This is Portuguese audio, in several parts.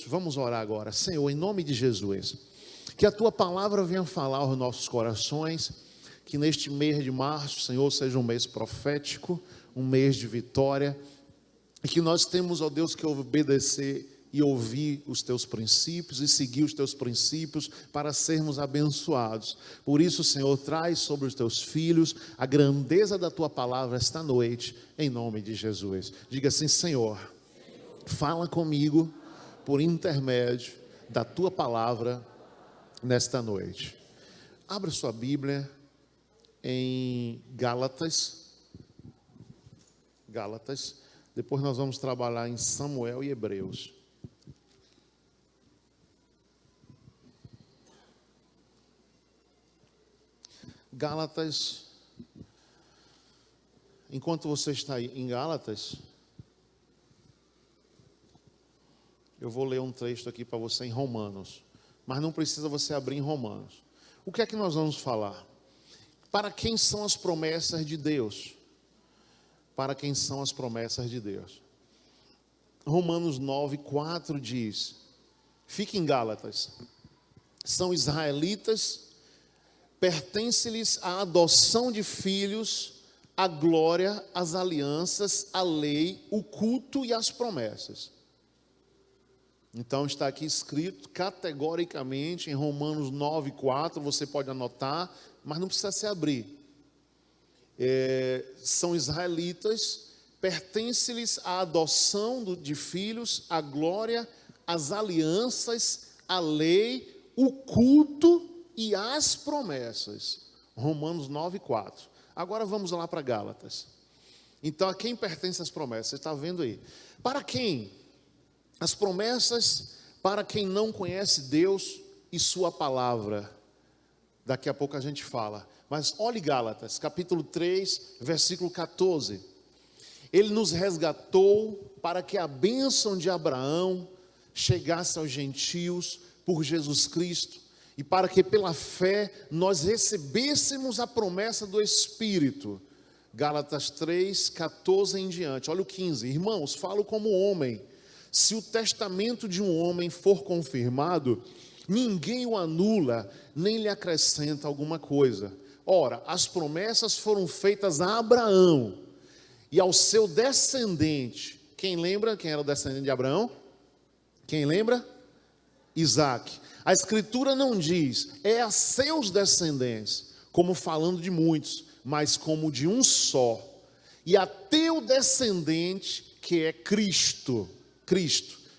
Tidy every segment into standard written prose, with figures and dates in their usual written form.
Vamos orar agora. Senhor, em nome de Jesus, que a Tua palavra venha falar aos nossos corações, que neste mês de março, Senhor, seja um mês profético, um mês de vitória, e que nós temos, ó Deus, que obedecer e ouvir os Teus princípios e seguir os Teus princípios para sermos abençoados. Por isso, Senhor, traz sobre os Teus filhos a grandeza da Tua palavra esta noite, em nome de Jesus. Diga assim: Senhor, fala comigo por intermédio da Tua palavra nesta noite. Abra sua Bíblia em Gálatas. Depois nós vamos trabalhar em Samuel e Hebreus. Gálatas. Enquanto você está aí em Gálatas, eu vou ler um texto aqui para você em Romanos, mas não precisa você abrir em Romanos. O que é que nós vamos falar? Para quem são as promessas de Deus? Para quem são as promessas de Deus? Romanos 9:4 diz, fica em Gálatas, são israelitas, pertence-lhes a adoção de filhos, a glória, as alianças, a lei, o culto e as promessas. Então está aqui escrito categoricamente em Romanos 9:4, você pode anotar, mas não precisa se abrir. São israelitas, pertence-lhes a adoção de filhos, a glória, as alianças, a lei, o culto e as promessas. Romanos 9:4. Agora vamos lá para Gálatas. Então a quem pertence as promessas? Você está vendo aí. Para quem? As promessas para quem não conhece Deus e sua palavra. Daqui a pouco a gente fala. Mas olhe Gálatas, capítulo 3, versículo 14. Ele nos resgatou para que a bênção de Abraão chegasse aos gentios por Jesus Cristo, e para que pela fé nós recebêssemos a promessa do Espírito. Gálatas 3, 14 em diante. Olha o 15. Irmãos, falo como homem. Se o testamento de um homem for confirmado, ninguém o anula, nem lhe acrescenta alguma coisa. Ora, as promessas foram feitas a Abraão e ao seu descendente. Quem lembra quem era o descendente de Abraão? Quem lembra? Isaque. A Escritura não diz, é a seus descendentes, como falando de muitos, mas como de um só. E a teu descendente, que é Cristo.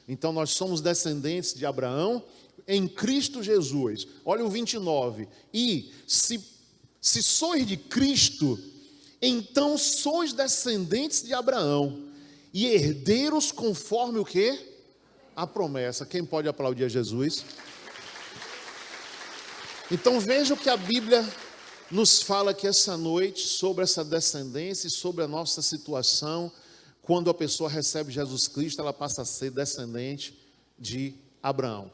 Então nós somos descendentes de Abraão em Cristo Jesus. Olha o 29. E se sois de Cristo, então sois descendentes de Abraão e herdeiros conforme o quê? A promessa. Quem pode aplaudir a Jesus? Então veja o que a Bíblia nos fala aqui essa noite sobre essa descendência e sobre a nossa situação. Quando a pessoa recebe Jesus Cristo, ela passa a ser descendente de Abraão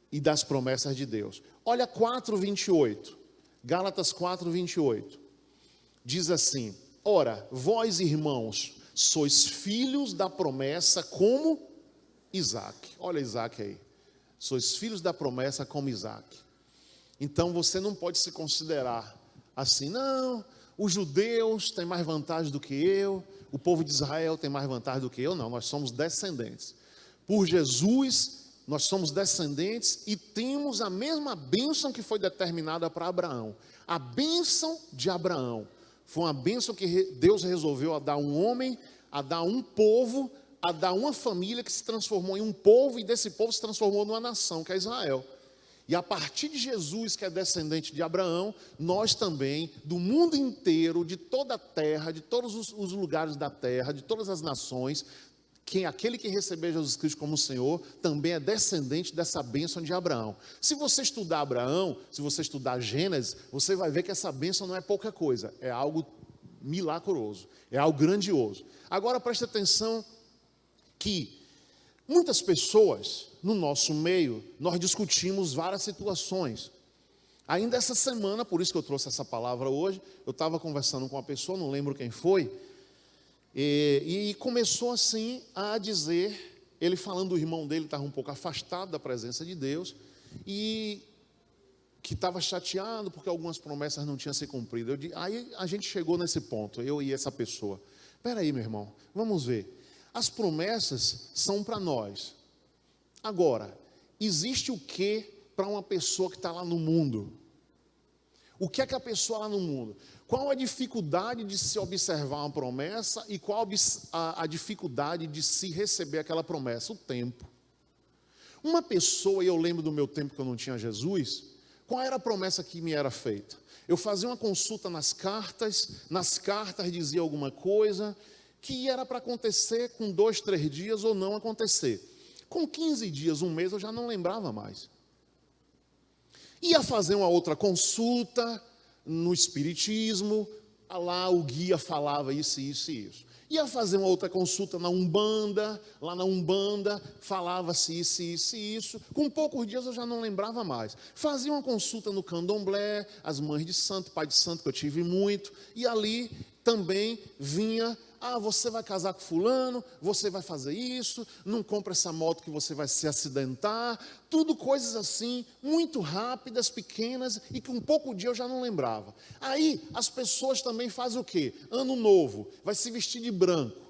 e das promessas de Deus. Olha 4:28, Gálatas 4:28, diz assim: ora, vós irmãos, sois filhos da promessa como Isaque. Olha Isaque aí, sois filhos da promessa como Isaque. Então você não pode se considerar assim, não, os judeus têm mais vantagem do que eu, o povo de Israel tem mais vantagem do que eu. Não, nós somos descendentes. Por Jesus, nós somos descendentes e temos a mesma bênção que foi determinada para Abraão. A bênção de Abraão foi uma bênção que Deus resolveu a dar um homem, a dar um povo, a dar uma família que se transformou em um povo, e desse povo se transformou numa nação, que é Israel. E a partir de Jesus, que é descendente de Abraão, nós também, do mundo inteiro, de toda a terra, de todos os lugares da terra, de todas as nações, aquele que receber Jesus Cristo como Senhor, também é descendente dessa bênção de Abraão. Se você estudar Abraão, se você estudar Gênesis, você vai ver que essa bênção não é pouca coisa, é algo milagroso, é algo grandioso. Agora preste atenção que muitas pessoas no nosso meio, nós discutimos várias situações. Ainda essa semana, por isso que eu trouxe essa palavra hoje, eu estava conversando com uma pessoa, não lembro quem foi, e começou assim a dizer ele falando do irmão dele, estava um pouco afastado da presença de Deus, e que estava chateado porque algumas promessas não tinham se cumprido. Aí a gente chegou nesse ponto, eu e essa pessoa. Espera aí, meu irmão, vamos ver. As promessas são para nós. Agora, existe o que para uma pessoa que está lá no mundo? O que é que a pessoa lá no mundo? Qual a dificuldade de se observar uma promessa e qual a dificuldade de se receber aquela promessa? O tempo. Uma pessoa, e eu lembro do meu tempo que eu não tinha Jesus, qual era a promessa que me era feita? Eu fazia uma consulta nas cartas dizia alguma coisa que era para acontecer com 2, 3 dias ou não acontecer. Com 15 dias, um mês, eu já não lembrava mais. Ia fazer uma outra consulta no Espiritismo, lá o guia falava isso, isso e isso. Ia fazer uma outra consulta na Umbanda, lá na Umbanda falava-se isso, isso e isso. Com poucos dias eu já não lembrava mais. Fazia uma consulta no Candomblé, as mães de santo, pai de santo, que eu tive muito, e ali também vinha: você vai casar com fulano, você vai fazer isso, não compra essa moto que você vai se acidentar. Tudo coisas assim, muito rápidas, pequenas, e que um pouco dia eu já não lembrava. Aí as pessoas também fazem o quê? Ano novo, vai se vestir de branco.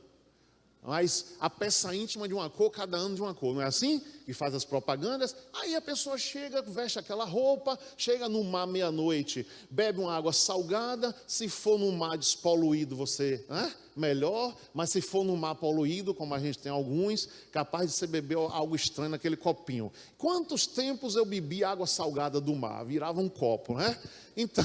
Mas a peça íntima de uma cor, cada ano de uma cor, não é assim? Que faz as propagandas. Aí a pessoa chega, veste aquela roupa, chega no mar meia-noite, bebe uma água salgada. Se for num mar despoluído, você, melhor. Mas se for num mar poluído, como a gente tem alguns, capaz de você beber algo estranho naquele copinho. Quantos tempos eu bebi água salgada do mar? Virava um copo, né? Então...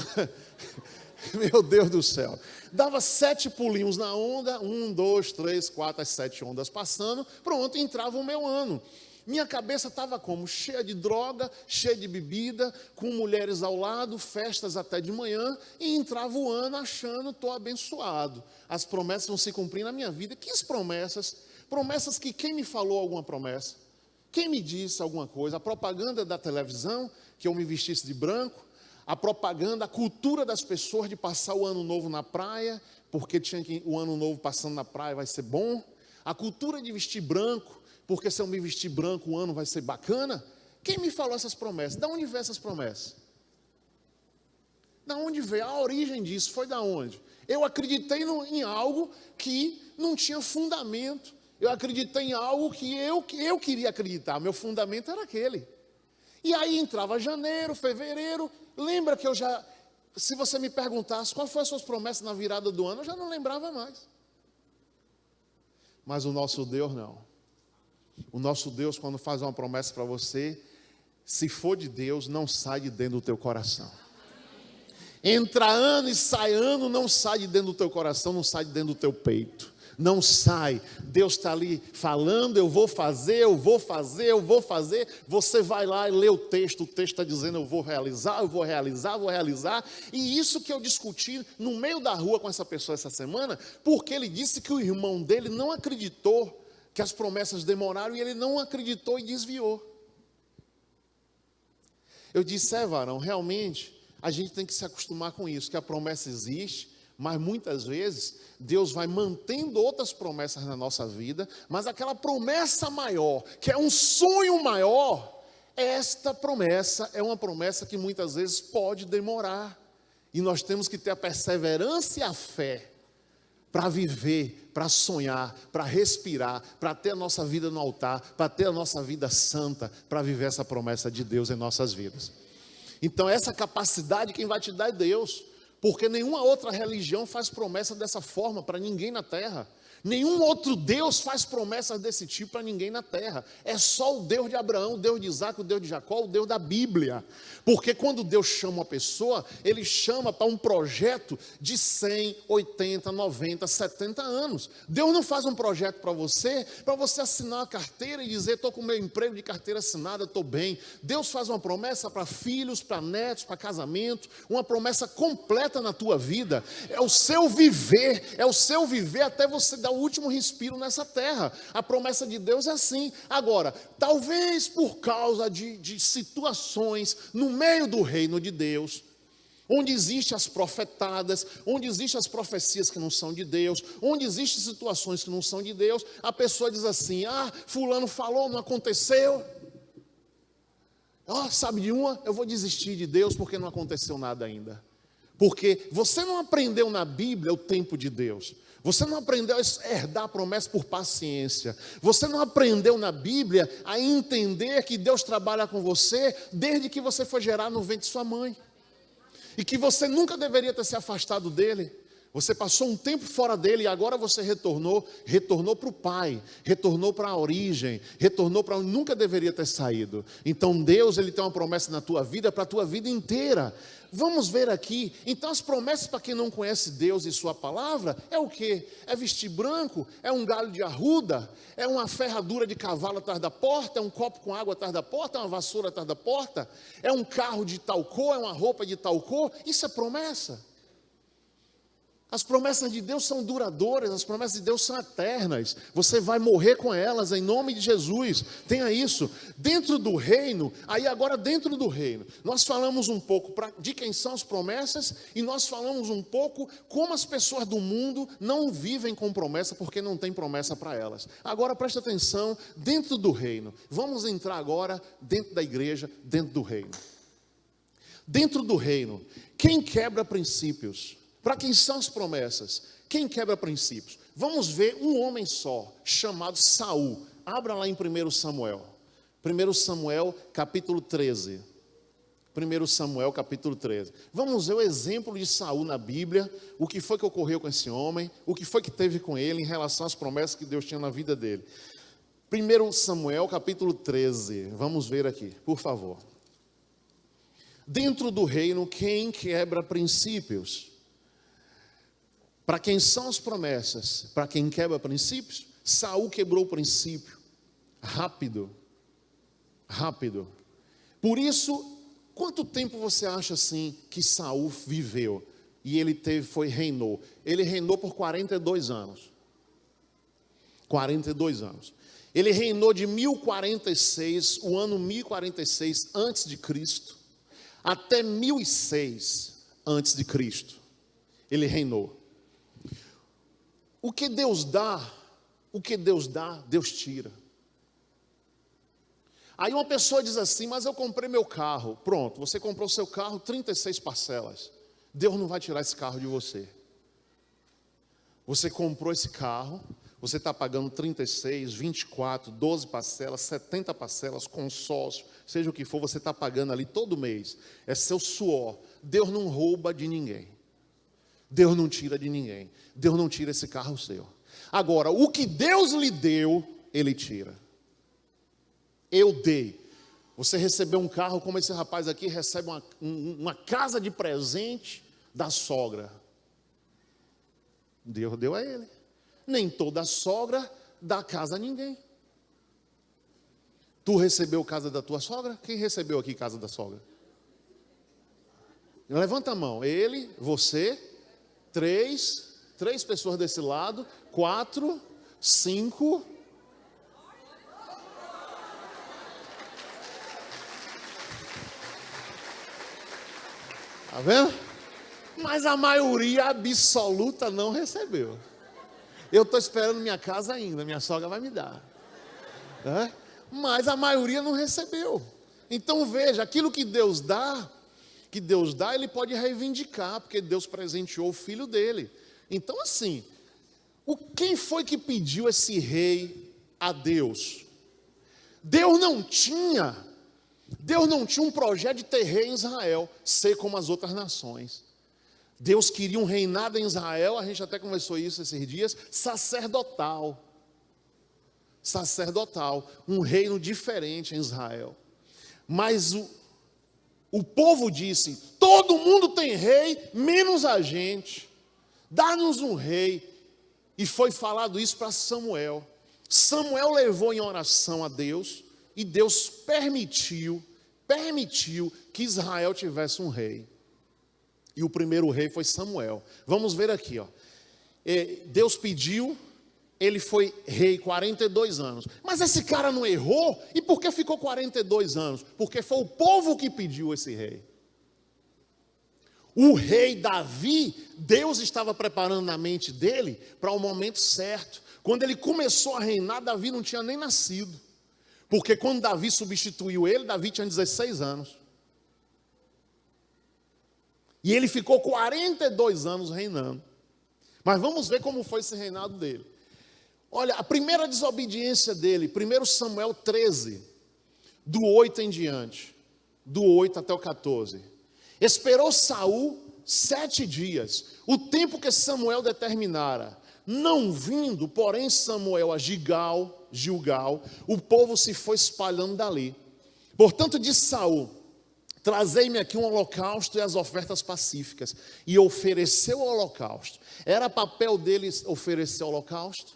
Meu Deus do céu, dava 7 pulinhos na onda, 1, 2, 3, 4, as 7 ondas passando, pronto, entrava o meu ano. Minha cabeça estava como? Cheia de droga, cheia de bebida, com mulheres ao lado, festas até de manhã, e entrava o ano achando: estou abençoado. As promessas vão se cumprir na minha vida. Que promessas? Promessas que quem me falou alguma promessa? Quem me disse alguma coisa? A propaganda da televisão, que eu me vestisse de branco, a propaganda, a cultura das pessoas de passar o ano novo na praia, porque o ano novo passando na praia vai ser bom. A cultura de vestir branco, porque se eu me vestir branco o ano vai ser bacana. Quem me falou essas promessas? De onde veio essas promessas? Da onde veio? A origem disso foi da onde? Eu acreditei em algo que não tinha fundamento. Eu acreditei em algo que eu queria acreditar. Meu fundamento era aquele. E aí entrava janeiro, fevereiro. Lembra que se você me perguntasse qual foram as suas promessas na virada do ano, eu já não lembrava mais. Mas o nosso Deus não. O nosso Deus, quando faz uma promessa para você, se for de Deus, não sai de dentro do teu coração. Entra ano e sai ano, não sai de dentro do teu coração, não sai de dentro do teu peito. Não sai. Deus está ali falando: eu vou fazer, eu vou fazer, eu vou fazer. Você vai lá e lê o texto está dizendo: eu vou realizar, eu vou realizar, eu vou realizar. E isso que eu discuti no meio da rua com essa pessoa essa semana, porque ele disse que o irmão dele não acreditou, que as promessas demoraram, e ele não acreditou e desviou. Eu disse: varão, realmente a gente tem que se acostumar com isso, que a promessa existe, mas muitas vezes Deus vai mantendo outras promessas na nossa vida, mas aquela promessa maior, que é um sonho maior, esta promessa é uma promessa que muitas vezes pode demorar. E nós temos que ter a perseverança e a fé para viver, para sonhar, para respirar, para ter a nossa vida no altar, para ter a nossa vida santa, para viver essa promessa de Deus em nossas vidas. Então essa capacidade quem vai te dar é Deus. Porque nenhuma outra religião faz promessa dessa forma para ninguém na terra. Nenhum outro Deus faz promessas desse tipo para ninguém na terra. É só o Deus de Abraão, o Deus de Isaac, o Deus de Jacó, o Deus da Bíblia. Porque quando Deus chama uma pessoa, Ele chama para um projeto de 100, 80, 90, 70 anos. Deus não faz um projeto para você assinar uma carteira e dizer: estou com meu emprego de carteira assinada, estou bem. Deus faz uma promessa para filhos, para netos, para casamento, uma promessa completa na tua vida. É o seu viver até você dar o último respiro nessa terra. A promessa de Deus é assim. Agora, talvez por causa de situações no meio do reino de Deus, onde existem as profetadas, onde existem as profecias que não são de Deus, onde existem situações que não são de Deus, a pessoa diz assim: fulano falou, não aconteceu. Sabe de uma? Eu vou desistir de Deus porque não aconteceu nada ainda. Porque você não aprendeu na Bíblia o tempo de Deus. Você não aprendeu a herdar a promessa por paciência. Você não aprendeu na Bíblia a entender que Deus trabalha com você desde que você foi gerado no ventre de sua mãe. E que você nunca deveria ter se afastado dele. Você passou um tempo fora dele e agora você retornou para o Pai, retornou para a origem, retornou para onde nunca deveria ter saído. Então Deus, Ele tem uma promessa na tua vida, para a tua vida inteira. Vamos ver aqui, então as promessas para quem não conhece Deus e sua palavra, é o quê? É vestir branco? É um galho de arruda? É uma ferradura de cavalo atrás da porta? É um copo com água atrás da porta? É uma vassoura atrás da porta? É um carro de tal cor? É uma roupa de tal cor? Isso é promessa. As promessas de Deus são duradouras, as promessas de Deus são eternas. Você vai morrer com elas em nome de Jesus. Tenha isso. Dentro do reino, dentro do reino, nós falamos um pouco de quem são as promessas e nós falamos um pouco como as pessoas do mundo não vivem com promessa porque não tem promessa para elas. Agora preste atenção, dentro do reino. Vamos entrar agora dentro da igreja, dentro do reino. Dentro do reino, quem quebra princípios? Para quem são as promessas? Quem quebra princípios? Vamos ver um homem só, chamado Saul. Abra lá em 1 Samuel. 1 Samuel, capítulo 13. 1 Samuel, capítulo 13. Vamos ver o exemplo de Saul na Bíblia, o que foi que ocorreu com esse homem, o que foi que teve com ele em relação às promessas que Deus tinha na vida dele. 1 Samuel, capítulo 13. Vamos ver aqui, por favor. Dentro do reino, quem quebra princípios? Para quem são as promessas? Para quem quebra princípios? Saul quebrou o princípio. Rápido. Por isso, quanto tempo você acha assim que Saul viveu? E ele reinou. Ele reinou por 42 anos. 42 anos. Ele reinou de 1046, o ano 1046 antes de Cristo, até 1006 antes de Cristo. Ele reinou. O que Deus dá, Deus tira. Aí uma pessoa diz assim: mas eu comprei meu carro. Pronto, você comprou seu carro, 36 parcelas. Deus não vai tirar esse carro de você. Você comprou esse carro, você está pagando 36, 24, 12 parcelas, 70 parcelas, consórcio, seja o que for, você está pagando ali todo mês. É seu suor. Deus não rouba de ninguém. Deus não tira de ninguém. Deus não tira esse carro seu. Agora, o que Deus lhe deu, Ele tira. Eu dei. Você recebeu um carro, como esse rapaz aqui recebe uma casa de presente da sogra. Deus deu a ele. Nem toda sogra dá casa a ninguém. Tu recebeu casa da tua sogra? Quem recebeu aqui casa da sogra? Levanta a mão. Ele, você, três pessoas desse lado, 4, 5. Tá vendo? Mas a maioria absoluta não recebeu. Eu estou esperando minha casa ainda, minha sogra vai me dar. Mas a maioria não recebeu. Então veja, aquilo que Deus dá, Ele pode reivindicar, porque Deus presenteou o filho dele. Então assim, quem foi que pediu esse rei a Deus? Deus não tinha um projeto de ter rei em Israel, ser como as outras nações. Deus queria um reinado em Israel, a gente até conversou isso esses dias, sacerdotal, um reino diferente em Israel. Mas o povo disse: todo mundo tem rei, menos a gente, dá-nos um rei. E foi falado isso para Samuel. Samuel levou em oração a Deus, e Deus permitiu que Israel tivesse um rei. E o primeiro rei foi Samuel. Vamos ver aqui, ó. Deus pediu, ele foi rei 42 anos. Mas esse cara não errou? E por que ficou 42 anos? Porque foi o povo que pediu esse rei. O rei Davi, Deus estava preparando na mente dele para o momento certo. Quando ele começou a reinar, Davi não tinha nem nascido. Porque quando Davi substituiu ele, Davi tinha 16 anos. E ele ficou 42 anos reinando. Mas vamos ver como foi esse reinado dele. Olha, a primeira desobediência dele, 1 Samuel 13, do 8 em diante, do 8 até o 14. Esperou Saul 7 dias, o tempo que Samuel determinara. Não vindo, porém, Samuel a Gilgal, o povo se foi espalhando dali. Portanto, disse Saul: trazei-me aqui um holocausto e as ofertas pacíficas. E ofereceu o holocausto. Era papel deles oferecer o holocausto?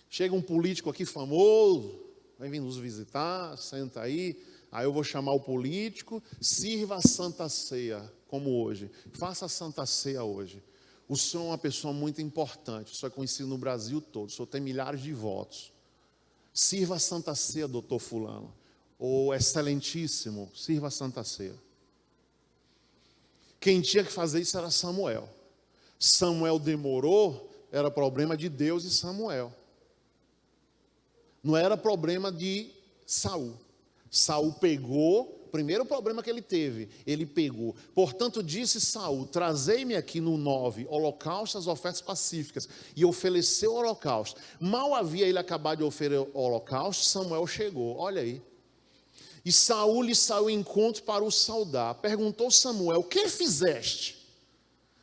Chega um político aqui famoso, vai vir nos visitar, senta aí eu vou chamar o político, sirva a Santa Ceia, como hoje. Faça a Santa Ceia hoje. O senhor é uma pessoa muito importante, o senhor é conhecido no Brasil todo, o senhor tem milhares de votos. Sirva a Santa Ceia, doutor fulano. Ou excelentíssimo, sirva a Santa Ceia. Quem tinha que fazer isso era Samuel. Samuel demorou, era problema de Deus e Samuel. Não era problema de Saul. Saul pegou, primeiro problema que ele teve, ele pegou. Portanto, disse Saul: trazei-me aqui no 9, holocausto, as ofertas pacíficas. E ofereceu o holocausto. Mal havia ele acabado de oferecer o holocausto, Samuel chegou, olha aí. E Saul lhe saiu em encontro para o saudar. Perguntou Samuel: que fizeste?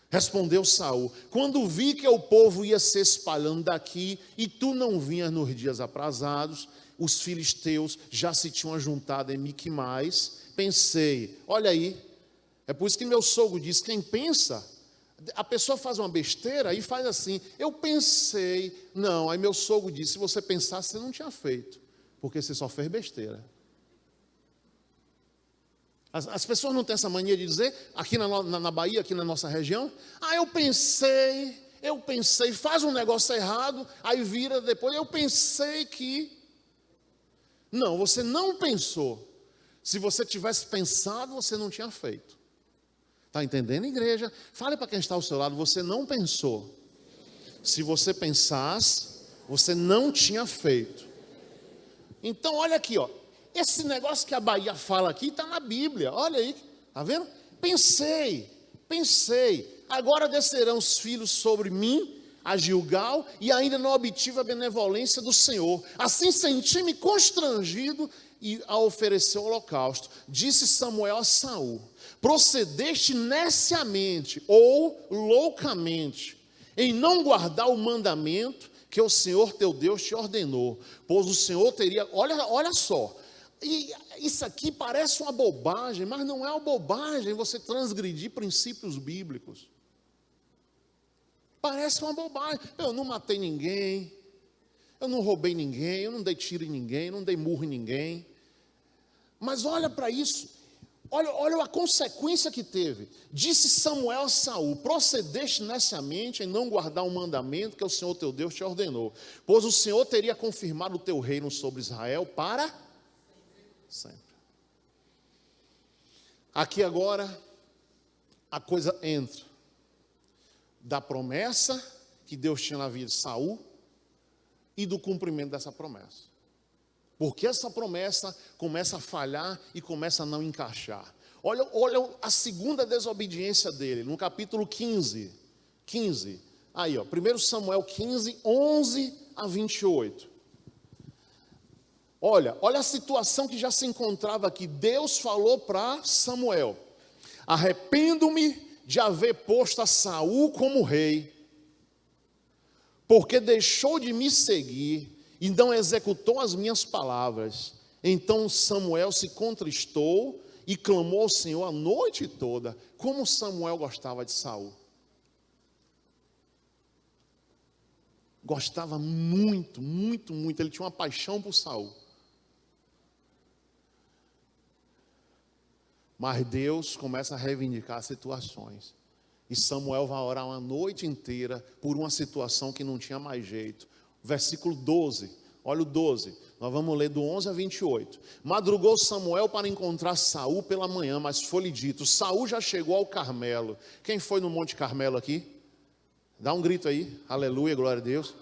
Respondeu Saul: quando vi que o povo ia se espalhando daqui, e tu não vinhas nos dias aprazados, os filisteus já se tinham juntado em Miquimais, pensei, olha aí, é por isso que meu sogro diz, quem pensa, a pessoa faz uma besteira e faz assim, eu pensei, não, aí meu sogro disse, se você pensasse, você não tinha feito, porque você só fez besteira. As pessoas não têm essa mania de dizer, aqui na Bahia, aqui na nossa região, eu pensei, faz um negócio errado, aí vira depois, eu pensei que... Não, você não pensou. Se você tivesse pensado, você não tinha feito. Está entendendo, igreja? Fale para quem está ao seu lado, você não pensou. Se você pensasse, você não tinha feito. Então, olha aqui, ó. Esse negócio que a Bahia fala aqui está na Bíblia. Olha aí, está vendo? Pensei. Agora descerão os filhos sobre mim, a Gilgal, e ainda não obtive a benevolência do Senhor. Assim senti-me constrangido a oferecer o holocausto. Disse Samuel a Saul: procedeste neciamente ou loucamente em não guardar o mandamento que o Senhor teu Deus te ordenou, pois o Senhor teria... Olha só, e isso aqui parece uma bobagem, mas não é uma bobagem você transgredir princípios bíblicos. Parece uma bobagem. Eu não matei ninguém, eu não roubei ninguém, eu não dei tiro em ninguém, eu não dei murro em ninguém. Mas olha para isso, olha a consequência que teve. Disse Samuel a Saul: procedeste neciamente em não guardar o mandamento que o Senhor teu Deus te ordenou, pois o Senhor teria confirmado o teu reino sobre Israel para sempre. Aqui agora a coisa entra da promessa que Deus tinha na vida de Saul e do cumprimento dessa promessa. Porque essa promessa começa a falhar e começa a não encaixar. Olha a segunda desobediência dele, no capítulo 15. Aí, ó, 1 Samuel 15, 11 a 28. Olha a situação que já se encontrava aqui. Deus falou para Samuel: arrependo-me de haver posto a Saul como rei, porque deixou de me seguir e não executou as minhas palavras. Então Samuel se contristou e clamou ao Senhor a noite toda. Como Samuel gostava de Saul. Gostava muito, muito, muito. Ele tinha uma paixão por Saul. Mas Deus começa a reivindicar situações. E Samuel vai orar uma noite inteira por uma situação que não tinha mais jeito. Versículo 12, olha o 12. Nós vamos ler do 11 a 28. Madrugou Samuel para encontrar Saul pela manhã, mas foi-lhe dito: Saul já chegou ao Carmelo. Quem foi no Monte Carmelo aqui? Dá um grito aí, aleluia, glória a Deus.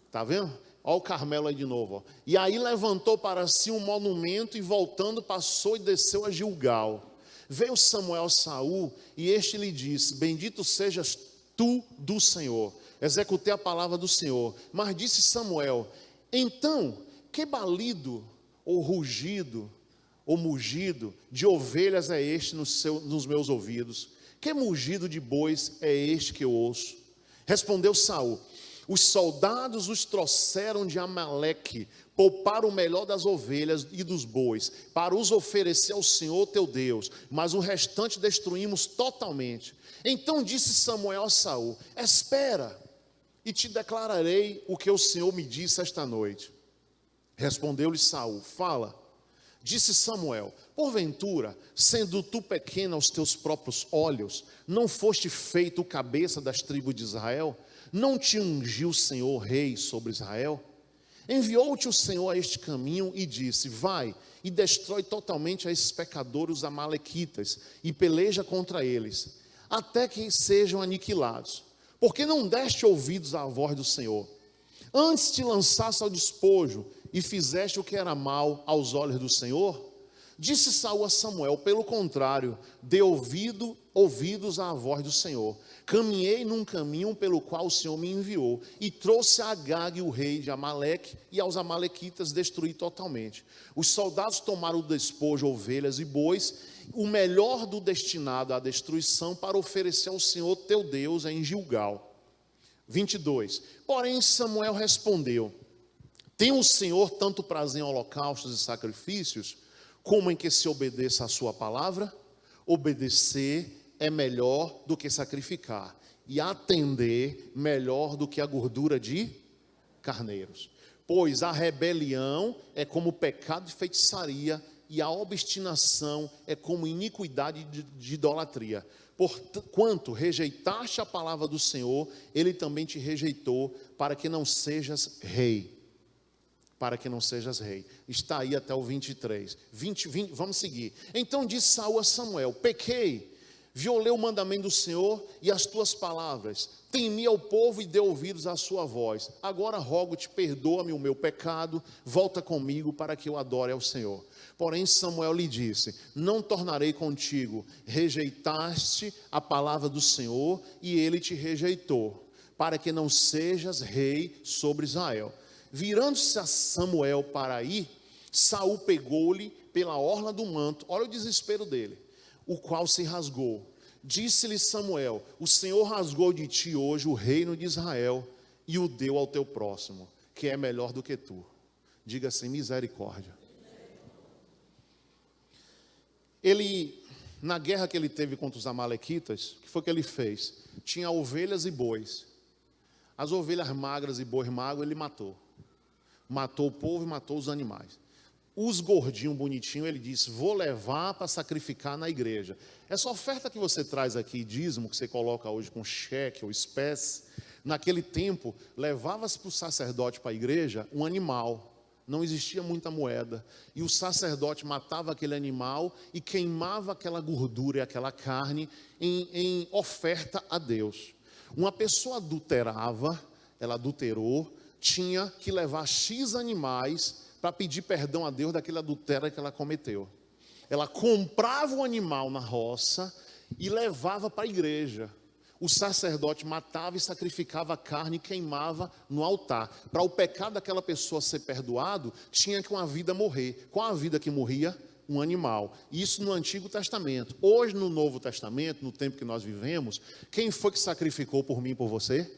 Está vendo? Olha o Carmelo aí de novo. Ó. E aí levantou para si um monumento e voltando passou e desceu a Gilgal. Veio Samuel a Saul e este lhe disse: Bendito sejas tu do Senhor. Executei a palavra do Senhor. Mas disse Samuel: Então, que balido, ou rugido, ou mugido de ovelhas é este nos meus ouvidos? Que mugido de bois é este que eu ouço? Respondeu Saul: Os soldados os trouxeram de Amaleque, pouparam o melhor das ovelhas e dos bois, para os oferecer ao Senhor teu Deus, mas o restante destruímos totalmente. Então disse Samuel a Saul: Espera, e te declararei o que o Senhor me disse esta noite. Respondeu-lhe Saul: Fala. Disse Samuel: Porventura, sendo tu pequeno aos teus próprios olhos, não foste feito cabeça das tribos de Israel? Não te ungiu o Senhor rei sobre Israel? Enviou-te o Senhor a este caminho e disse: Vai e destrói totalmente a esses pecadores, os amalequitas, e peleja contra eles, até que sejam aniquilados. Porque não deste ouvidos à voz do Senhor? Antes te lançaste ao despojo e fizeste o que era mal aos olhos do Senhor? Disse Saul a Samuel: Pelo contrário, dei ouvidos à voz do Senhor. Caminhei num caminho pelo qual o Senhor me enviou, e trouxe a Agag, o rei de Amaleque, e aos amalequitas destruí totalmente. Os soldados tomaram o despojo, ovelhas e bois, o melhor do destinado à destruição, para oferecer ao Senhor teu Deus em Gilgal. 22. Porém Samuel respondeu: Tem o Senhor tanto prazer em holocaustos e sacrifícios, como em que se obedeça a sua palavra? Obedecer é melhor do que sacrificar, e atender melhor do que a gordura de carneiros. Pois a rebelião é como pecado de feitiçaria, e a obstinação é como iniquidade de idolatria. Porquanto rejeitaste a palavra do Senhor, Ele também te rejeitou, para que não sejas rei. Para que não sejas rei. Está aí até o 23. 20, vamos seguir. Então disse Saul a Samuel: Pequei, violei o mandamento do Senhor e as tuas palavras. Temi ao povo e dei ouvidos à sua voz. Agora rogo-te, perdoa-me o meu pecado, volta comigo para que eu adore ao Senhor. Porém Samuel lhe disse: Não tornarei contigo. Rejeitaste a palavra do Senhor e ele te rejeitou, para que não sejas rei sobre Israel. Virando-se a Samuel para ir, Saul pegou-lhe pela orla do manto. Olha o desespero dele, o qual se rasgou. Disse-lhe Samuel: O Senhor rasgou de ti hoje o reino de Israel e o deu ao teu próximo, que é melhor do que tu. Diga assim: misericórdia. Ele, na guerra que ele teve contra os amalequitas, o que foi que ele fez? Tinha ovelhas e bois. As ovelhas magras e bois magros ele matou. Matou o povo e matou os animais. Os gordinhos bonitinhos, ele disse: vou levar para sacrificar na igreja. Essa oferta que você traz aqui, dízimo, que você coloca hoje com cheque ou espécie, naquele tempo, levava-se para o sacerdote para a igreja um animal. Não existia muita moeda. E o sacerdote matava aquele animal e queimava aquela gordura e aquela carne em oferta a Deus. Uma pessoa adulterava, ela adulterou, tinha que levar X animais para pedir perdão a Deus daquele adultério que ela cometeu. Ela comprava o animal na roça e levava para a igreja. O sacerdote matava e sacrificava a carne e queimava no altar. Para o pecado daquela pessoa ser perdoado, tinha que uma vida morrer. Qual a vida que morria? Um animal. Isso no Antigo Testamento. Hoje no Novo Testamento, no tempo que nós vivemos, quem foi que sacrificou por mim e por você?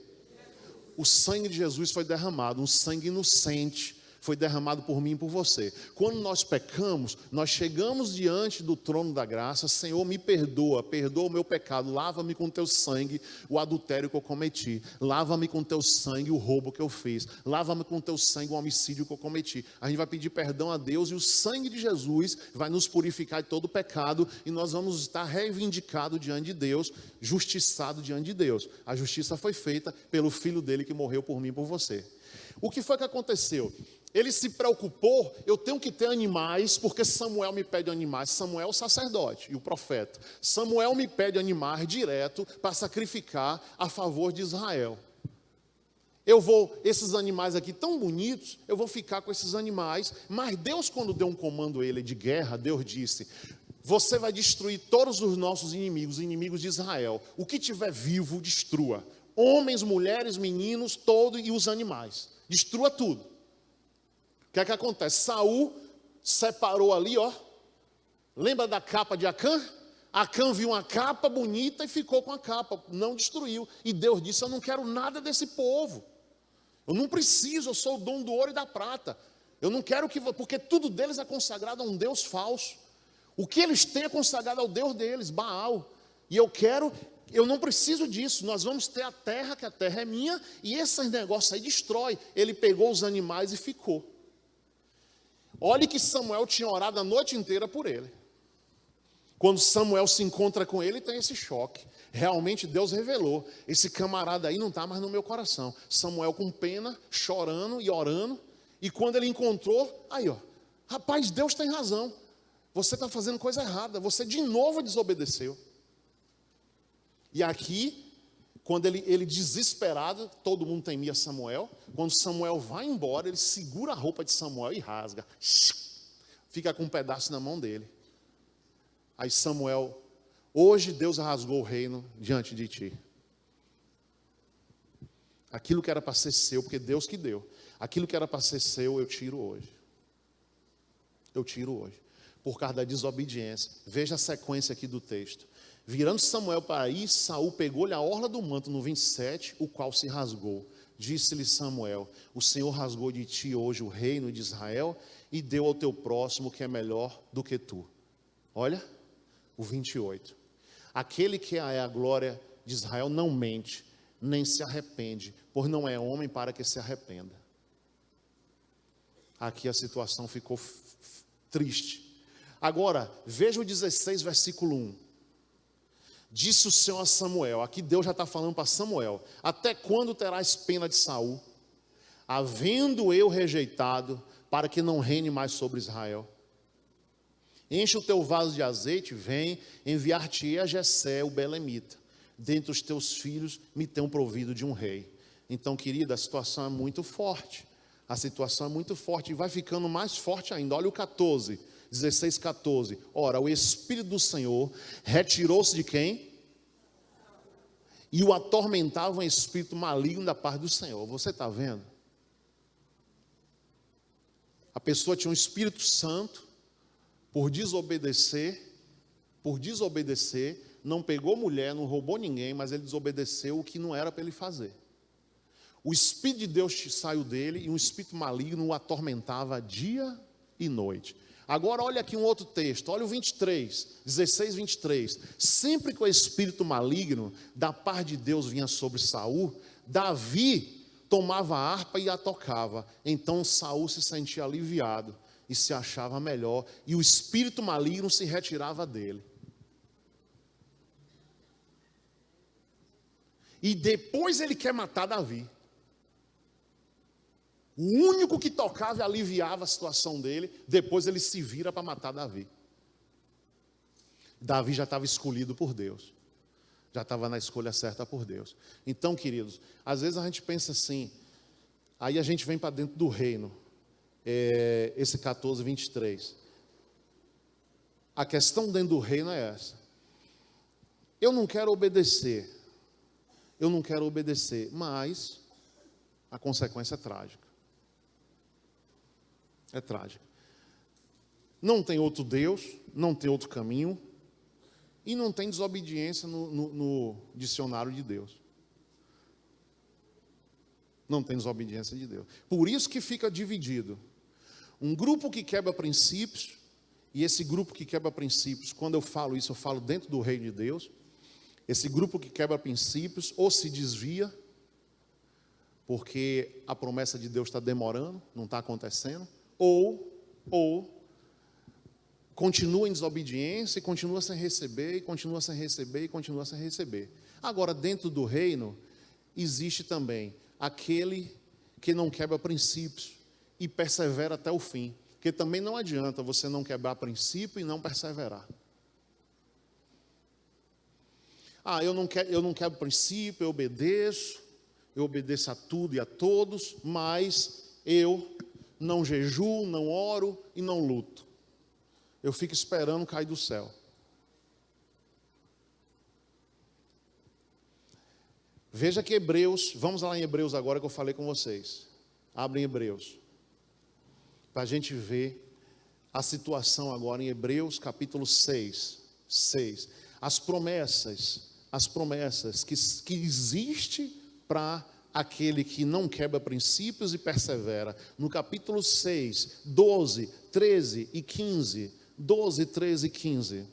O sangue de Jesus foi derramado, um sangue inocente. Foi derramado por mim e por você. Quando nós pecamos, nós chegamos diante do trono da graça. Senhor, me perdoa, perdoa o meu pecado. Lava-me com teu sangue o adultério que eu cometi. Lava-me com teu sangue o roubo que eu fiz. Lava-me com teu sangue o homicídio que eu cometi. A gente vai pedir perdão a Deus e o sangue de Jesus vai nos purificar de todo o pecado e nós vamos estar reivindicados diante de Deus, justiçados diante de Deus. A justiça foi feita pelo Filho dele que morreu por mim e por você. O que foi que aconteceu? ele se preocupou, eu tenho que ter animais, porque Samuel me pede animais. Samuel é o sacerdote e o profeta. Samuel me pede animais direto para sacrificar a favor de Israel. Esses animais aqui tão bonitos, eu vou ficar com esses animais. Mas Deus, quando deu um comando a ele de guerra, Deus disse: você vai destruir todos os nossos inimigos, inimigos de Israel. O que tiver vivo, destrua. Homens, mulheres, meninos, todos e os animais. Destrua tudo. O que é que acontece? Saul separou ali, ó. Lembra da capa de Acã? Acã viu uma capa bonita e ficou com a capa, não destruiu. E Deus disse: eu não quero nada desse povo. Eu não preciso, eu sou o dono do ouro e da prata. Eu não quero que... Porque tudo deles é consagrado a um Deus falso. O que eles têm é consagrado ao Deus deles, Baal. E eu não preciso disso. Nós vamos ter a terra, que a terra é minha, e esse negócio aí destrói. Ele pegou os animais e ficou. Olhe que Samuel tinha orado a noite inteira por ele. Quando Samuel se encontra com ele, tem esse choque. Realmente Deus revelou: esse camarada aí não está mais no meu coração. Samuel com pena, chorando e orando. E quando ele encontrou, aí ó, rapaz, Deus tem razão. Você está fazendo coisa errada. Você de novo desobedeceu. E aqui, quando ele desesperado, todo mundo temia Samuel. Quando Samuel vai embora, ele segura a roupa de Samuel e rasga. Fica com um pedaço na mão dele. Aí Samuel: hoje Deus rasgou o reino diante de ti. Aquilo que era para ser seu, porque Deus que deu. Aquilo que era para ser seu, eu tiro hoje. Eu tiro hoje. Por causa da desobediência. Veja a sequência aqui do texto. Virando Samuel para aí, Saul pegou-lhe a orla do manto no 27, o qual se rasgou. Disse-lhe Samuel: o Senhor rasgou de ti hoje o reino de Israel e deu ao teu próximo que é melhor do que tu. Olha, o 28. Aquele que é a glória de Israel não mente, nem se arrepende, pois não é homem para que se arrependa. Aqui a situação ficou triste. Agora, veja o 16, versículo 1. Disse o Senhor a Samuel, aqui Deus já está falando para Samuel: até quando terás pena de Saul, havendo eu rejeitado, para que não reine mais sobre Israel? Enche o teu vaso de azeite, vem, enviar-te-ei a Jessé, o belemita. Dentre os teus filhos me tenho provido de um rei. Então, querida, a situação é muito forte. A situação é muito forte e vai ficando mais forte ainda. Olha o 14, 16, 14. Ora, o Espírito do Senhor retirou-se de quem? E o atormentava um espírito maligno da parte do Senhor. Você está vendo? A pessoa tinha um Espírito Santo. Por desobedecer, não pegou mulher, não roubou ninguém, mas ele desobedeceu o que não era para ele fazer. O Espírito de Deus saiu dele e um espírito maligno o atormentava dia e noite. Agora olha aqui um outro texto, olha o 23, 16, 23. Sempre que o espírito maligno da parte de Deus vinha sobre Saul, Davi tomava a harpa e a tocava. Então Saul se sentia aliviado e se achava melhor, e o espírito maligno se retirava dele. E depois ele quer matar Davi. O único que tocava e aliviava a situação dele, depois ele se vira para matar Davi. Davi já estava escolhido por Deus. Já estava na escolha certa por Deus. Então, queridos, às vezes a gente pensa assim, aí a gente vem para dentro do reino. Esse 14, 23. A questão dentro do reino é essa: eu não quero obedecer, mas a consequência é trágica. É trágica. Não tem outro Deus, não tem outro caminho, e não tem desobediência no dicionário de Deus. Não tem desobediência de Deus. Por isso que fica dividido. Um grupo que quebra princípios, e esse grupo que quebra princípios, quando eu falo isso, eu falo dentro do reino de Deus. Esse grupo que quebra princípios, ou se desvia, porque a promessa de Deus está demorando, não está acontecendo, ou continua em desobediência, e continua sem receber, e continua sem receber, e continua sem receber. Agora, dentro do reino, existe também aquele que não quebra princípios, e persevera até o fim. Porque também não adianta você não quebrar princípio e não perseverar. Eu não quebro princípio, eu obedeço a tudo e a todos, mas eu não jejuo, não oro e não luto. Eu fico esperando cair do céu. Veja que Hebreus, vamos lá em Hebreus agora que eu falei com vocês. Abre em Hebreus. Para a gente ver a situação agora em Hebreus capítulo 6. As promessas que existe para aquele que não quebra princípios e persevera. No capítulo 6, 12, 13 e 15. 12, 13 e 15.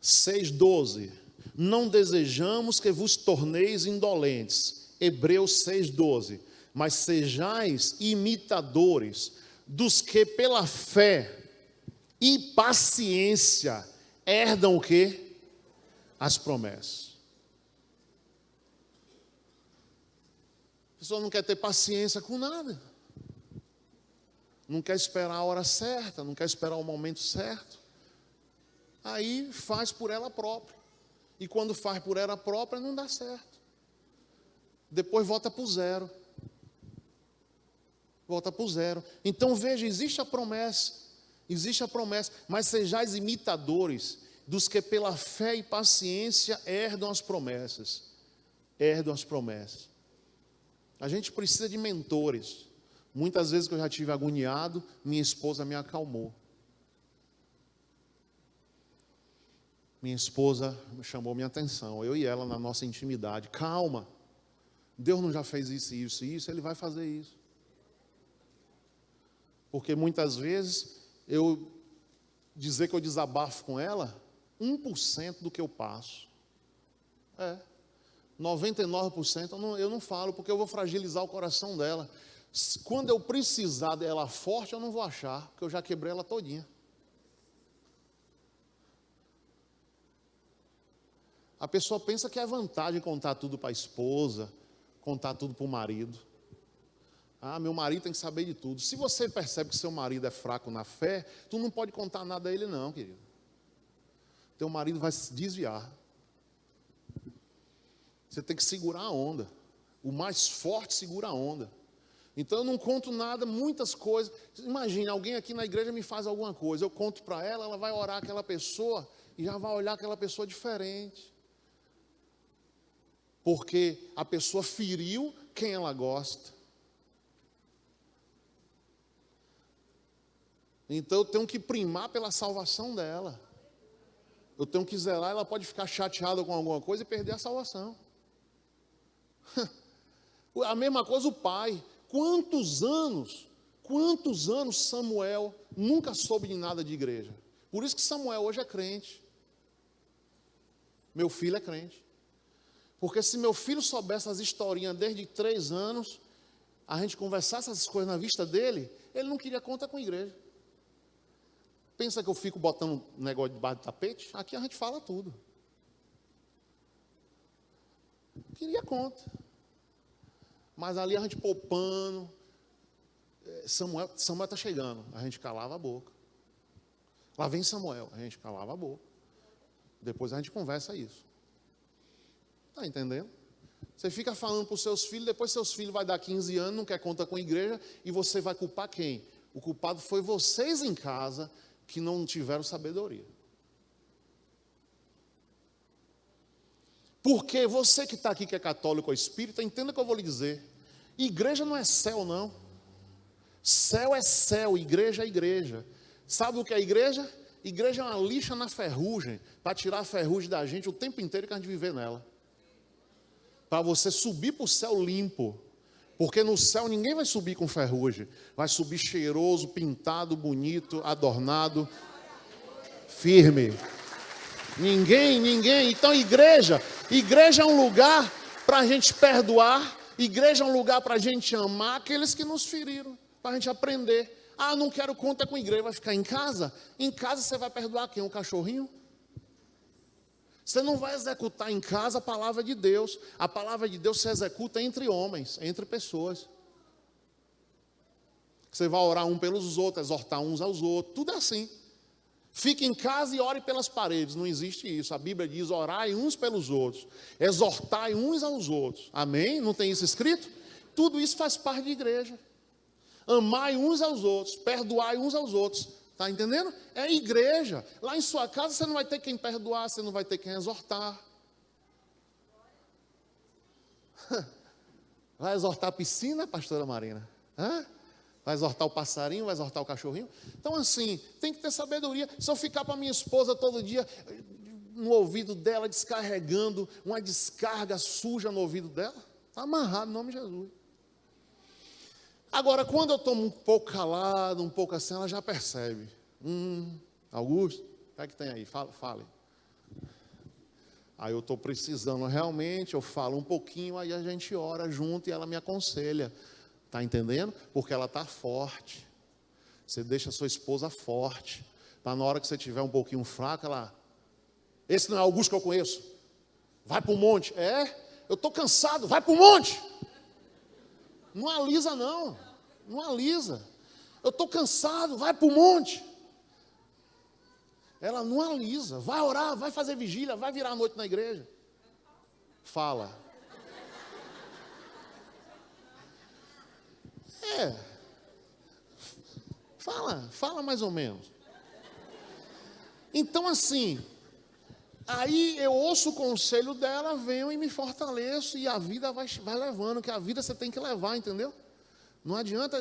6, 12. Não desejamos que vos torneis indolentes. Hebreus 6, 12. Mas sejais imitadores dos que pela fé e paciência herdam o quê? As promessas. A pessoa não quer ter paciência com nada. Não quer esperar a hora certa, não quer esperar o momento certo. Aí faz por ela própria. E quando faz por ela própria, não dá certo. Depois volta para o zero. Volta para o zero. Então veja, existe a promessa, mas sejais imitadores dos que pela fé e paciência herdam as promessas. A gente precisa de mentores. Muitas vezes que eu já tive agoniado, minha esposa me acalmou. Minha esposa chamou minha atenção, eu e ela na nossa intimidade. Calma, Deus não já fez isso, Ele vai fazer isso. Porque muitas vezes, dizer que eu desabafo com ela, 1% do que eu passo. 99% eu não falo, porque eu vou fragilizar o coração dela. Quando eu precisar dela forte, eu não vou achar, porque eu já quebrei ela todinha. A pessoa pensa que é vantagem contar tudo para a esposa, contar tudo para o marido. Meu marido tem que saber de tudo. Se você percebe que seu marido é fraco na fé, tu não pode contar nada a ele não, querido. Teu marido vai se desviar. Você tem que segurar a onda. O mais forte segura a onda. Então eu não conto nada, muitas coisas. Imagina, alguém aqui na igreja me faz alguma coisa, eu conto para ela, ela vai orar aquela pessoa e já vai olhar aquela pessoa diferente. Porque a pessoa feriu quem ela gosta. Então eu tenho que primar pela salvação dela. Eu tenho que zelar, ela pode ficar chateada com alguma coisa e perder a salvação. A mesma coisa o pai. Quantos anos Samuel nunca soube de nada de igreja? Por isso que Samuel hoje é crente. Meu filho é crente. Porque se meu filho soubesse as historinhas desde 3 anos, a gente conversasse essas coisas na vista dele, ele não queria conta com a igreja. Pensa que eu fico botando um negócio debaixo do tapete? Aqui a gente fala tudo. Queria conta. Mas ali a gente poupando. Samuel está chegando. A gente calava a boca. Lá vem Samuel. A gente calava a boca. Depois a gente conversa isso. Está entendendo? Você fica falando para os seus filhos, depois seus filhos vai dar 15 anos, não quer conta com a igreja, e você vai culpar quem? O culpado foi vocês em casa que não tiveram sabedoria. Porque você que está aqui, que é católico ou espírita, entenda o que eu vou lhe dizer. Igreja não é céu, não. Céu é céu, igreja é igreja. Sabe o que é igreja? Igreja é uma lixa na ferrugem, para tirar a ferrugem da gente o tempo inteiro que a gente viver nela. Para você subir para o céu limpo. Porque no céu ninguém vai subir com ferrugem. Vai subir cheiroso, pintado, bonito, adornado, firme. Ninguém. Então igreja é um lugar para a gente perdoar. Igreja é um lugar para a gente amar aqueles que nos feriram. Para a gente aprender. Não quero conta com a igreja, vai ficar em casa? Em casa você vai perdoar quem? Um cachorrinho? Você não vai executar em casa a palavra de Deus. A palavra de Deus se executa entre homens, entre pessoas. Você vai orar um pelos outros, exortar uns aos outros, tudo é assim. Fique em casa e ore pelas paredes, não existe isso. A Bíblia diz, orai uns pelos outros, exortai uns aos outros. Amém? Não tem isso escrito? Tudo isso faz parte de igreja. Amai uns aos outros, perdoai uns aos outros. Está entendendo? É igreja. Lá em sua casa você não vai ter quem perdoar, você não vai ter quem exortar. Vai exortar a piscina, pastora Marina? Hã? Vai exortar o passarinho, vai exortar o cachorrinho? Então assim, tem que ter sabedoria. Se eu ficar para minha esposa todo dia, no ouvido dela, descarregando uma descarga suja no ouvido dela, está amarrado em nome de Jesus. Agora, quando eu estou um pouco calado, um pouco assim, ela já percebe. Augusto, o que é que tem aí? Fale. Aí eu estou precisando realmente, eu falo um pouquinho, aí a gente ora junto e ela me aconselha. Está entendendo? Porque ela está forte. Você deixa a sua esposa forte. Para na hora que você estiver um pouquinho fraco, ela... Esse não é Augusto que eu conheço. Vai para o monte. Eu estou cansado, vai para o monte. Não alisa não. Não alisa. Eu estou cansado, vai para o monte. Ela não alisa. Vai orar, vai fazer vigília, vai virar a noite na igreja. Fala. Fala mais ou menos. Então assim, aí eu ouço o conselho dela, venho e me fortaleço, e a vida vai levando, que a vida você tem que levar, entendeu? Não adianta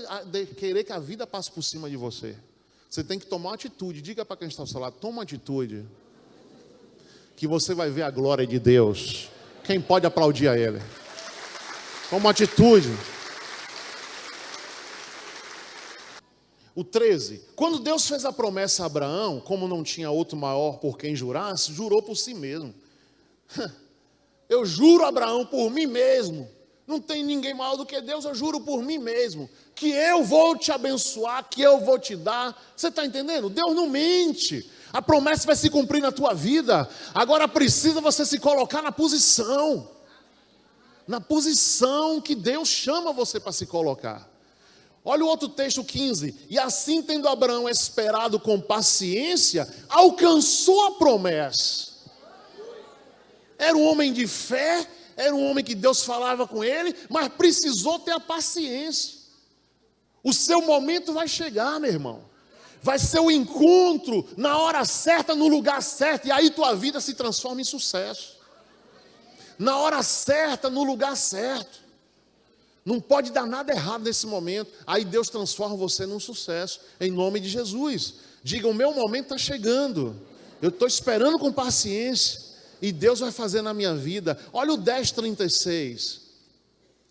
querer que a vida passe por cima de você. Você tem que tomar uma atitude. Diga para quem está ao seu lado, toma uma atitude, que você vai ver a glória de Deus. Quem pode aplaudir a Ele? Toma uma atitude. O 13, quando Deus fez a promessa a Abraão, como não tinha outro maior por quem jurasse, jurou por si mesmo. Eu juro, Abraão, por mim mesmo. Não tem ninguém maior do que Deus, eu juro por mim mesmo. Que eu vou te abençoar, que eu vou te dar. Você está entendendo? Deus não mente. A promessa vai se cumprir na tua vida. Agora precisa você se colocar na posição. Na posição que Deus chama você para se colocar. Olha o outro texto 15, e assim tendo Abraão esperado com paciência, alcançou a promessa. Era um homem de fé, era um homem que Deus falava com ele, mas precisou ter a paciência. O seu momento vai chegar, meu irmão. Vai ser o encontro na hora certa, no lugar certo, e aí tua vida se transforma em sucesso. Na hora certa, no lugar certo. Não pode dar nada errado nesse momento. Aí Deus transforma você num sucesso. Em nome de Jesus. Diga, o meu momento está chegando. Eu estou esperando com paciência. E Deus vai fazer na minha vida. Olha o 10:36.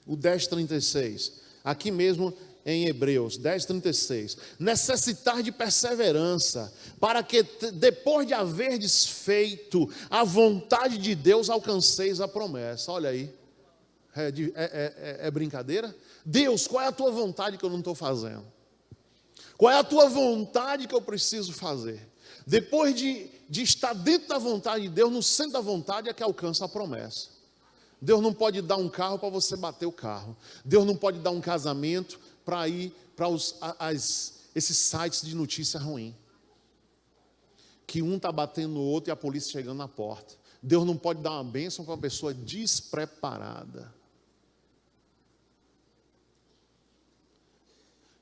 O 10:36. Aqui mesmo em Hebreus 10:36. Necessitar de perseverança. Para que depois de haver desfeito a vontade de Deus, alcanceis a promessa. Olha aí. É brincadeira? Deus, qual é a tua vontade que eu não estou fazendo? Qual é a tua vontade que eu preciso fazer? Depois de estar dentro da vontade de Deus, no centro da vontade é que alcança a promessa. Deus não pode dar um carro para você bater o carro. Deus não pode dar um casamento para ir para esses sites de notícia ruim. Que um está batendo no outro e a polícia chegando na porta. Deus não pode dar uma bênção para uma pessoa despreparada.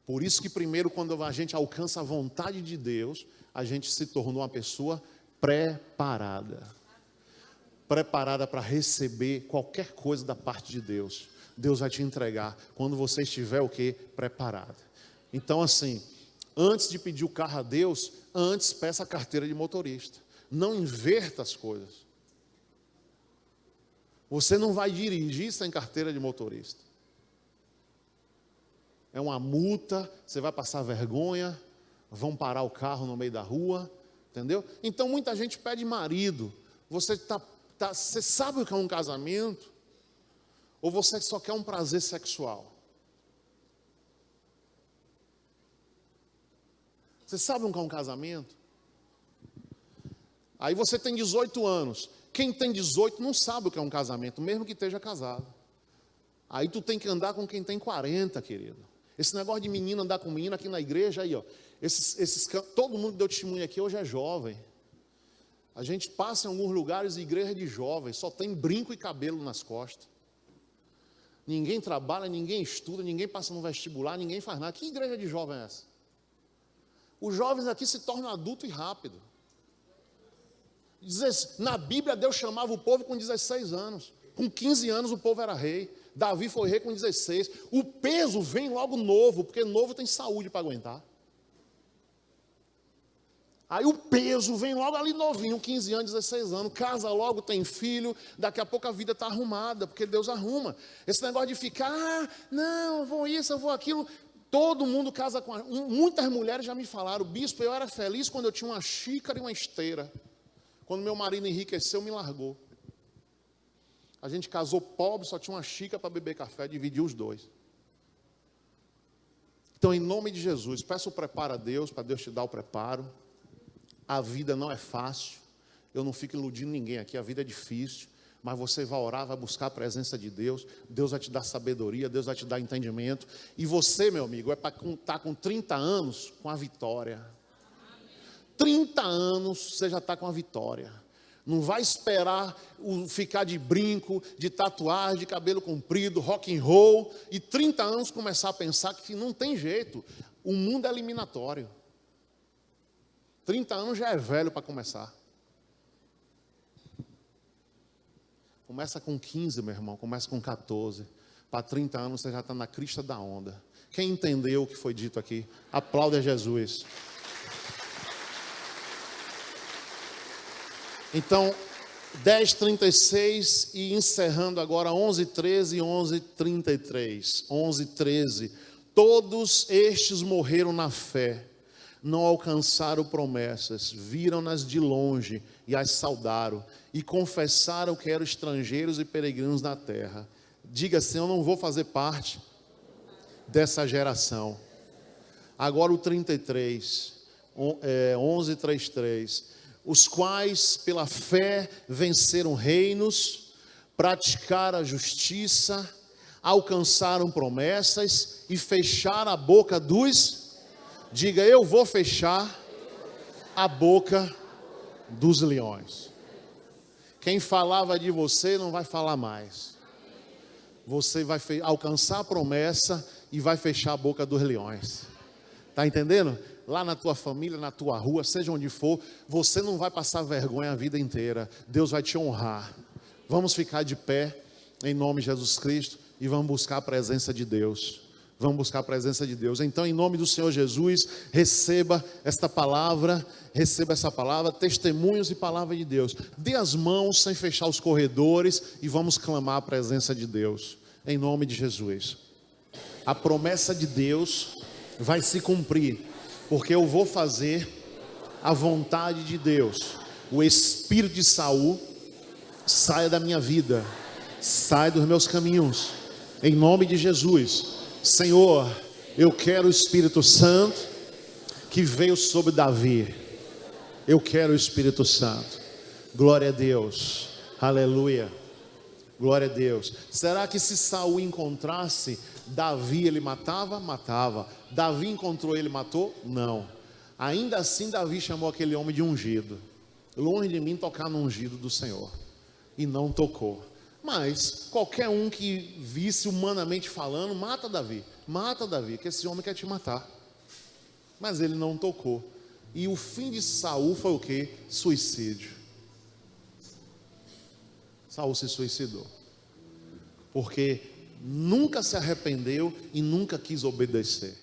Por isso que primeiro, quando a gente alcança a vontade de Deus, a gente se tornou uma pessoa preparada. Preparada para receber qualquer coisa da parte de Deus. Deus vai te entregar quando você estiver o quê? Preparado. Então assim, antes de pedir o carro a Deus, antes peça a carteira de motorista. Não inverta as coisas. Você não vai dirigir sem carteira de motorista. É uma multa, você vai passar vergonha, vão parar o carro no meio da rua, entendeu? Então muita gente pede marido. Você sabe o que é um casamento? Ou você só quer um prazer sexual? Você sabe o que é um casamento? Aí você tem 18 anos. Quem tem 18 não sabe o que é um casamento, mesmo que esteja casado. Aí tu tem que andar com quem tem 40, querido. Esse negócio de menino andar com menino aqui na igreja, aí, ó. Todo mundo que deu testemunho aqui hoje é jovem. A gente passa em alguns lugares, igreja de jovens, só tem brinco e cabelo nas costas. Ninguém trabalha, ninguém estuda, ninguém passa no vestibular, ninguém faz nada. Que igreja de jovem é essa? Os jovens aqui se tornam adultos e rápido. Na Bíblia, Deus chamava o povo com 16 anos. Com 15 anos o povo era rei. Davi foi rei com 16. O peso vem logo novo, porque novo tem saúde para aguentar. Aí o peso vem logo ali novinho, 15 anos, 16 anos, casa logo, tem filho, daqui a pouco a vida está arrumada, porque Deus arruma. Esse negócio de ficar, não, eu vou isso, eu vou aquilo, todo mundo casa com... Muitas mulheres já me falaram, bispo, eu era feliz quando eu tinha uma xícara e uma esteira. Quando meu marido enriqueceu, me largou. A gente casou pobre, só tinha uma xícara para beber café, dividiu os dois. Então, em nome de Jesus, peça o preparo a Deus, para Deus te dar o preparo. A vida não é fácil, eu não fico iludindo ninguém aqui, a vida é difícil, mas você vai orar, vai buscar a presença de Deus, Deus vai te dar sabedoria, Deus vai te dar entendimento, e você, meu amigo, é para estar com 30 anos com a vitória. 30 anos você já está com a vitória. Não vai esperar ficar de brinco, de tatuagem, de cabelo comprido, rock and roll, e 30 anos começar a pensar que não tem jeito, o mundo é eliminatório. 30 anos já é velho para começar. Começa com 15, meu irmão, começa com 14. Para 30 anos você já está na crista da onda. Quem entendeu o que foi dito aqui? Aplaude a Jesus. Então, 10:36 e encerrando agora 11:13 e 11:33. 11:13. Todos estes morreram na fé. Não alcançaram promessas, viram-nas de longe e as saudaram, e confessaram que eram estrangeiros e peregrinos na terra. Diga assim: eu não vou fazer parte dessa geração. Agora o 33, 11:33. Os quais pela fé venceram reinos, praticaram a justiça, alcançaram promessas e fecharam a boca dos... Diga, eu vou fechar a boca dos leões. Quem falava de você não vai falar mais. Você vai alcançar a promessa e vai fechar a boca dos leões. Está entendendo? Lá na tua família, na tua rua, seja onde for, você não vai passar vergonha a vida inteira. Deus vai te honrar. Vamos ficar de pé, em nome de Jesus Cristo, e vamos buscar a presença de Deus. Vamos buscar a presença de Deus. Então, em nome do Senhor Jesus, receba esta palavra, testemunhos e palavra de Deus. Dê as mãos sem fechar os corredores e vamos clamar a presença de Deus. Em nome de Jesus. A promessa de Deus vai se cumprir, porque eu vou fazer a vontade de Deus. O espírito de Saul saia da minha vida, saia dos meus caminhos. Em nome de Jesus. Senhor, eu quero o Espírito Santo que veio sobre Davi. Eu quero o Espírito Santo. Glória a Deus. Aleluia. Glória a Deus. Será que se Saul encontrasse Davi, ele matava? Matava. Davi encontrou ele, matou? Não. Ainda assim Davi chamou aquele homem de ungido. Longe de mim tocar no ungido do Senhor. E não tocou. Mas qualquer um que visse humanamente falando, mata Davi, que esse homem quer te matar. Mas ele não tocou. E o fim de Saul foi o quê? Suicídio. Saul se suicidou, porque nunca se arrependeu e nunca quis obedecer.